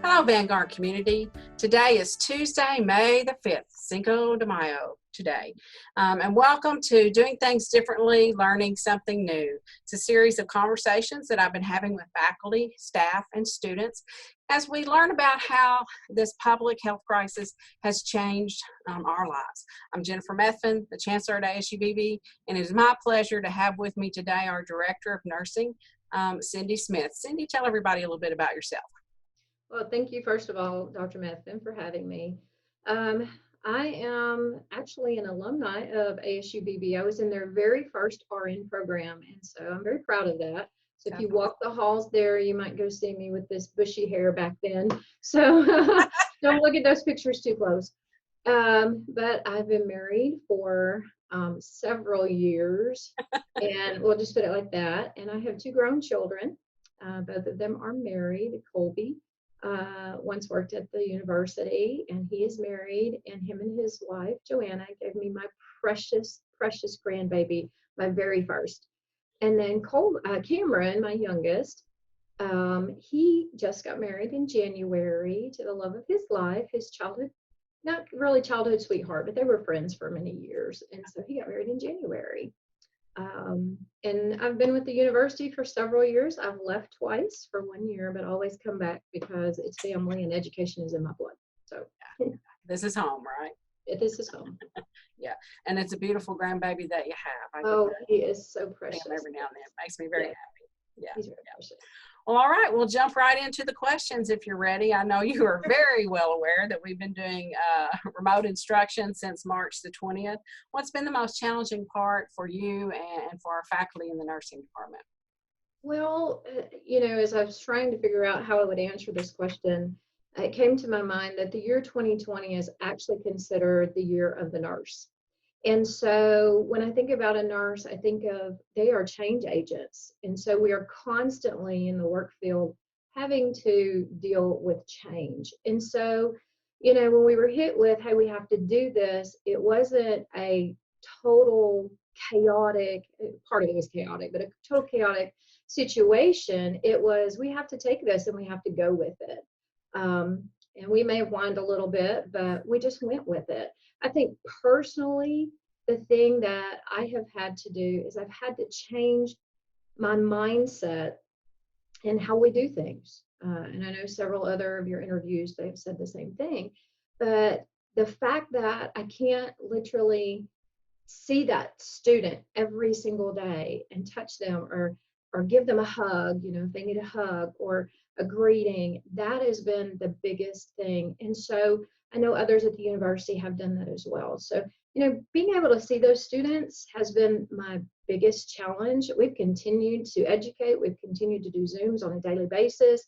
Hello, Vanguard community. Today is Tuesday, May the 5th, Cinco de Mayo today. And welcome to Doing Things Differently, Learning Something New. It's a series of conversations that I've been having with faculty, staff, and students as we learn about how this public health crisis has changed our lives. I'm Jennifer Methvin, the Chancellor at ASU-Beebe, and it is my pleasure to have with me today our Director of Nursing, Cindy Smith. Cindy, tell everybody a little bit about yourself. Well, thank you, first of all, Dr. Methvin, for having me. I am actually an alumni of ASU-Beebe. I was in their very first RN program, and so I'm very proud of that. So if you walk the halls there, you might go see me with this bushy hair back then. So don't look at those pictures too close. But I've been married for several years, and we'll just put it like that. And I have two grown children. Both of them are married. Colby once worked at the university, and he is married, and him and his wife Joanna gave me my precious grandbaby, my very first. And then Cameron, my youngest, he just got married in January to the love of his life, his childhood, not really childhood sweetheart, but they were friends for many years, and so he got married in January. And I've been with the university for several years. I've left twice for 1 year, but always come back because it's family and education is in my blood. So this is home, right? This is home. Yeah, and it's a beautiful grandbaby that you have. He is so precious. Every now and then, it makes me very happy. Yeah, he's very precious. Well, all right, we'll jump right into the questions if you're ready. I know you are very well aware that we've been doing remote instruction since March the 20th. What's been the most challenging part for you and for our faculty in the nursing department? Well, as I was trying to figure out how I would answer this question, it came to my mind that the year 2020 is actually considered the year of the nurse. And so when I think about a nurse, I think of they are change agents. And so we are constantly in the work field having to deal with change. And so, when we were hit with, hey, we have to do this, it wasn't a total chaotic, part of it was chaotic, but a total chaotic situation. It was, we have to take this and we have to go with it. And we may have whined a little bit, but we just went with it. I think personally, the thing that I have had to do is I've had to change my mindset and how we do things. And I know several other of your interviews, they've said the same thing. But the fact that I can't literally see that student every single day and touch them or give them a hug, if they need a hug or a greeting, that has been the biggest thing. And so I know others at the university have done that as well. So, being able to see those students has been my biggest challenge. We've continued to educate. We've continued to do Zooms on a daily basis.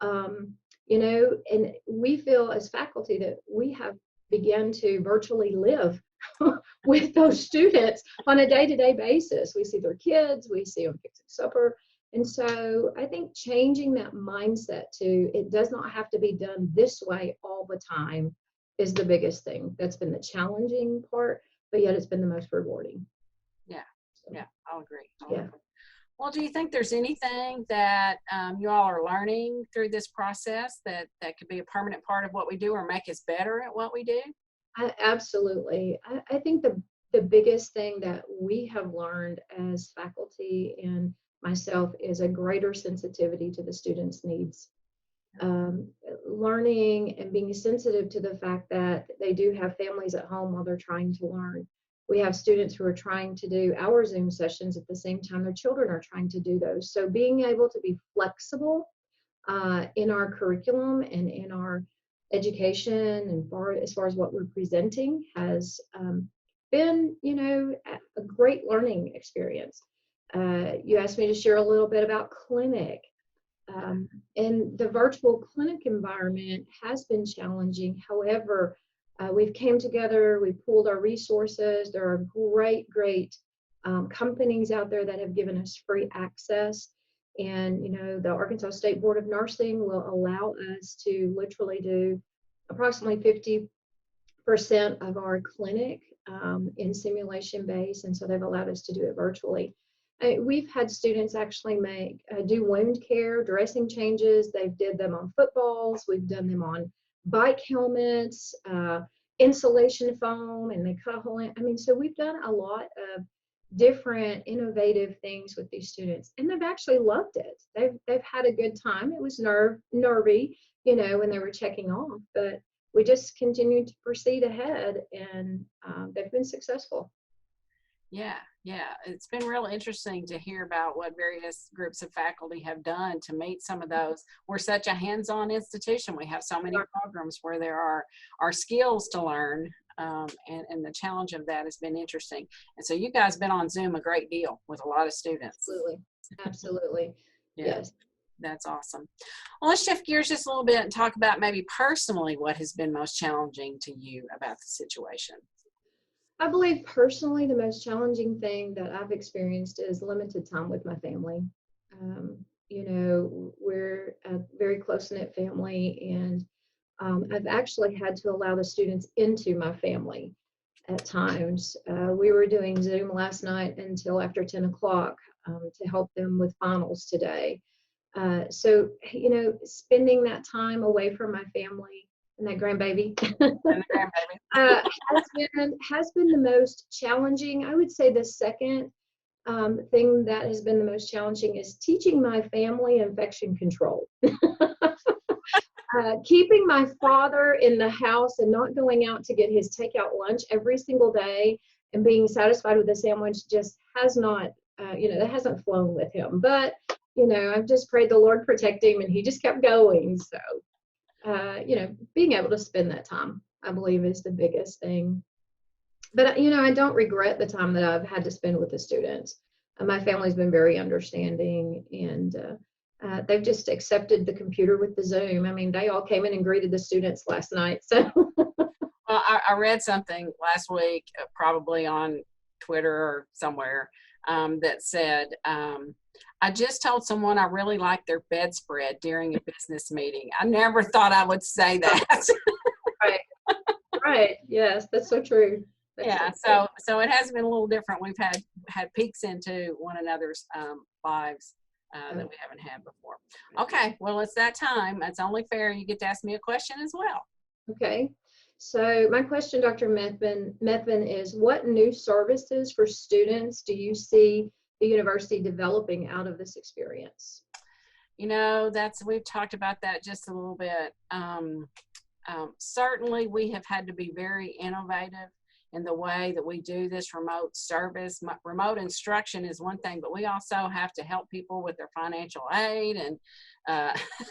And we feel as faculty that we have begun to virtually live with those students on a day-to-day basis. We see their kids, we see them fixing supper. And so I think changing that mindset to it does not have to be done this way all the time is the biggest thing. That's been the challenging part, but yet it's been the most rewarding. Yeah, I'll agree. Yeah. Well, do you think there's anything that you all are learning through this process that could be a permanent part of what we do or make us better at what we do? Absolutely. I think the biggest thing that we have learned as faculty and myself is a greater sensitivity to the students' needs. Learning and being sensitive to the fact that they do have families at home while they're trying to learn. We have students who are trying to do our Zoom sessions at the same time their children are trying to do those. So being able to be flexible in our curriculum and in our education and as far as what we're presenting has been, a great learning experience. You asked me to share a little bit about clinic. And the virtual clinic environment has been challenging. However, we've came together, we pooled our resources. There are great companies out there that have given us free access. And, the Arkansas State Board of Nursing will allow us to literally do approximately 50% of our clinic in simulation base. And so they've allowed us to do it virtually. We've had students actually do wound care, dressing changes. They've did them on footballs. We've done them on bike helmets, insulation foam, and they cut a hole in. I mean, so we've done a lot of different innovative things with these students, and they've actually loved it. They've had a good time. It was nervy, when they were checking off, but we just continued to proceed ahead, and they've been successful. Yeah, yeah. It's been real interesting to hear about what various groups of faculty have done to meet some of those. We're such a hands-on institution. We have so many programs where there are skills to learn, and the challenge of that has been interesting. And so you guys have been on Zoom a great deal with a lot of students. Absolutely. Absolutely. Yeah. Yes. That's awesome. Well, let's shift gears just a little bit and talk about maybe personally what has been most challenging to you about the situation. I believe personally the most challenging thing that I've experienced is limited time with my family. We're a very close-knit family, and I've actually had to allow the students into my family at times. We were doing Zoom last night until after 10 o'clock to help them with finals today. So, spending that time away from my family and that grandbaby, has been the most challenging. I would say the second thing that has been the most challenging is teaching my family infection control. Keeping my father in the house and not going out to get his takeout lunch every single day and being satisfied with a sandwich just has not, that hasn't flown with him. But, I've just prayed the Lord protect him, and he just kept going. So, being able to spend that time, I believe, is the biggest thing. But, I don't regret the time that I've had to spend with the students. My family's been very understanding, and they've just accepted the computer with the Zoom. I mean, they all came in and greeted the students last night. So, well, I read something last week, probably on Twitter or somewhere, that said, I just told someone I really liked their bedspread during a business meeting. I never thought I would say that. Right. Right. Yes, that's so true. Yeah, so it has been a little different. We've had peeks into one another's lives that we haven't had before. Okay, well, it's that time. It's only fair you get to ask me a question as well. Okay. So my question, Dr. Methvin, is what new services for students do you see the university developing out of this experience? We've talked about that just a little bit. Certainly we have had to be very innovative in the way that we do this remote service. Remote instruction is one thing, but we also have to help people with their financial aid and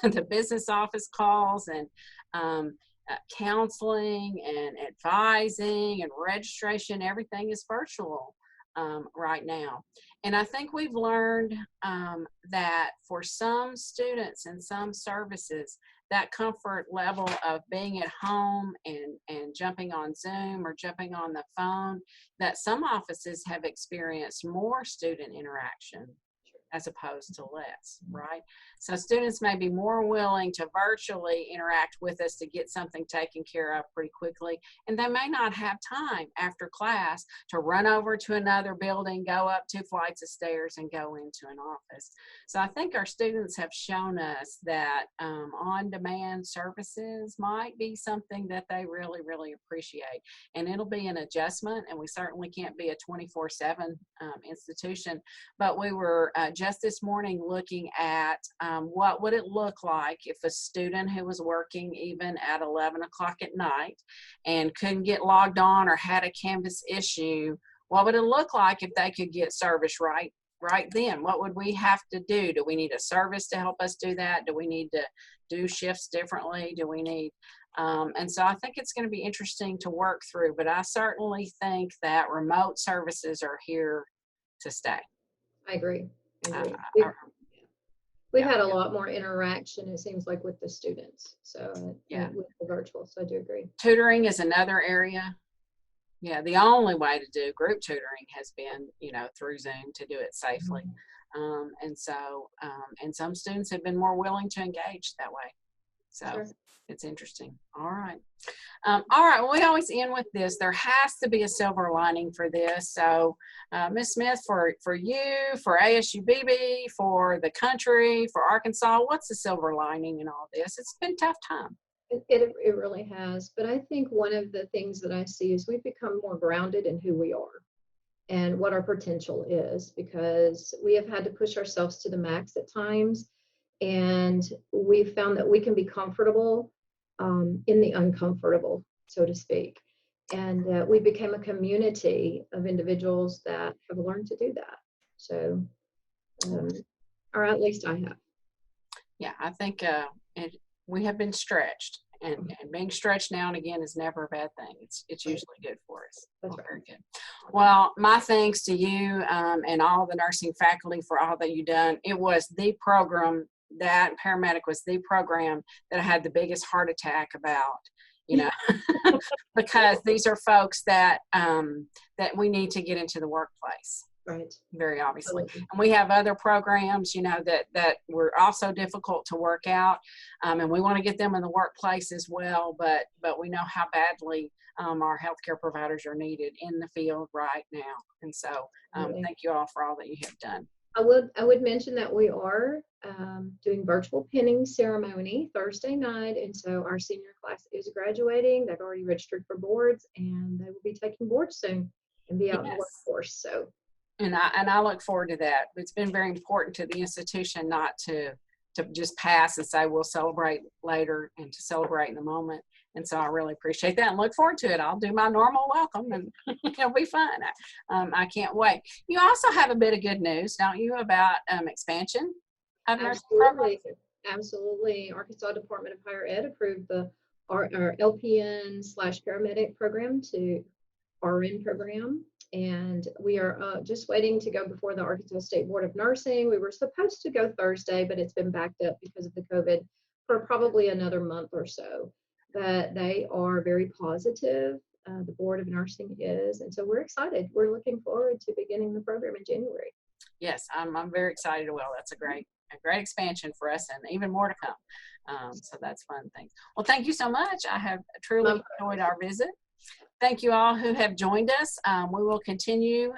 the business office calls and counseling and advising and registration. Everything is virtual right now. And I think we've learned that for some students and some services, that comfort level of being at home and jumping on Zoom or jumping on the phone, that some offices have experienced more student interaction as opposed to less, right? So students may be more willing to virtually interact with us to get something taken care of pretty quickly, and they may not have time after class to run over to another building, go up 2 flights of stairs, and go into an office. So I think our students have shown us that on-demand services might be something that they really, really appreciate, and it'll be an adjustment, and we certainly can't be a 24/7 institution, but we were just this morning looking at what would it look like if a student who was working even at 11 o'clock at night and couldn't get logged on or had a Canvas issue, what would it look like if they could get service right then? What would we have to do? Do we need a service to help us do that? Do we need to do shifts differently? Do we need and so I think it's going to be interesting to work through, but I certainly think that remote services are here to stay. I agree. We've Yeah. had a lot more interaction, it seems like, with the students. So Yeah, with the virtual. So I do agree. tutoring is another area. Yeah, the only way to do group tutoring has been, through Zoom to do it safely. And some students have been more willing to engage that way. So Sure. it's interesting. All right. All right. Well, we always end with this. There has to be a silver lining for this. So, Ms. Smith, for you, for ASU-Beebe, for the country, for Arkansas, what's the silver lining in all this? It's been a tough time. It really has. But I think one of the things that I see is we've become more grounded in who we are and what our potential is, because we have had to push ourselves to the max at times. And we've found that we can be comfortable in the uncomfortable, so to speak. And we became a community of individuals that have learned to do that. So, or at least I have. Yeah, I think we have been stretched, and being stretched now and again is never a bad thing. It's usually good for us. That's Well, right. very good. Well, my thanks to you and all the nursing faculty for all that you've done. It was the program, that paramedic was the program that I had the biggest heart attack about, you know, because these are folks that that we need to get into the workplace. Right. Very obviously. Absolutely. And we have other programs, you know, that were also difficult to work out. And we want to get them in the workplace as well, but we know how badly our healthcare providers are needed in the field right now. And so thank you all for all that you have done. I would mention that we are doing virtual pinning ceremony Thursday night, and so our senior class is graduating. They've already registered for boards, and they will be taking boards soon and be out in the workforce. So, and I look forward to that. It's been very important to the institution not to just pass and say we'll celebrate later, and to celebrate in the moment. And so I really appreciate that and look forward to it. I'll do my normal welcome, and it'll be fun. I can't wait. You also have a bit of good news, don't you, about expansion of nursing programs? Absolutely. Arkansas Department of Higher Ed approved our LPN/paramedic program to RN program. And we are just waiting to go before the Arkansas State Board of Nursing. We were supposed to go Thursday, but it's been backed up because of the COVID for probably another month or so. But they are very positive. The Board of Nursing is. And so we're excited. We're looking forward to beginning the program in January. Yes, I'm very excited. Well, that's a great expansion for us, and even more to come. So that's fun things. Well, thank you so much. I have truly enjoyed our visit. Thank you all who have joined us. We will continue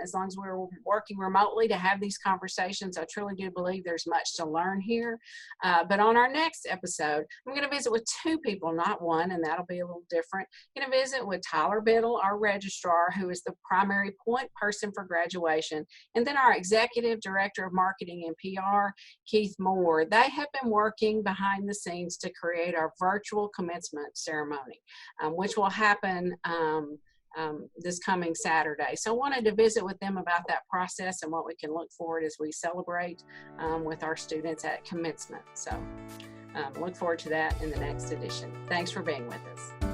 as long as we're working remotely to have these conversations. I truly do believe there's much to learn here. But on our next episode, I'm going to visit with two people, not one, and that'll be a little different. I'm going to visit with Tyler Biddle, our registrar, who is the primary point person for graduation, and then our executive director of marketing and PR, Keith Moore. They have been working behind the scenes to create our virtual commencement ceremony, which will happen this coming Saturday. So I wanted to visit with them about that process and what we can look forward as we celebrate with our students at commencement. So look forward to that in the next edition. Thanks for being with us.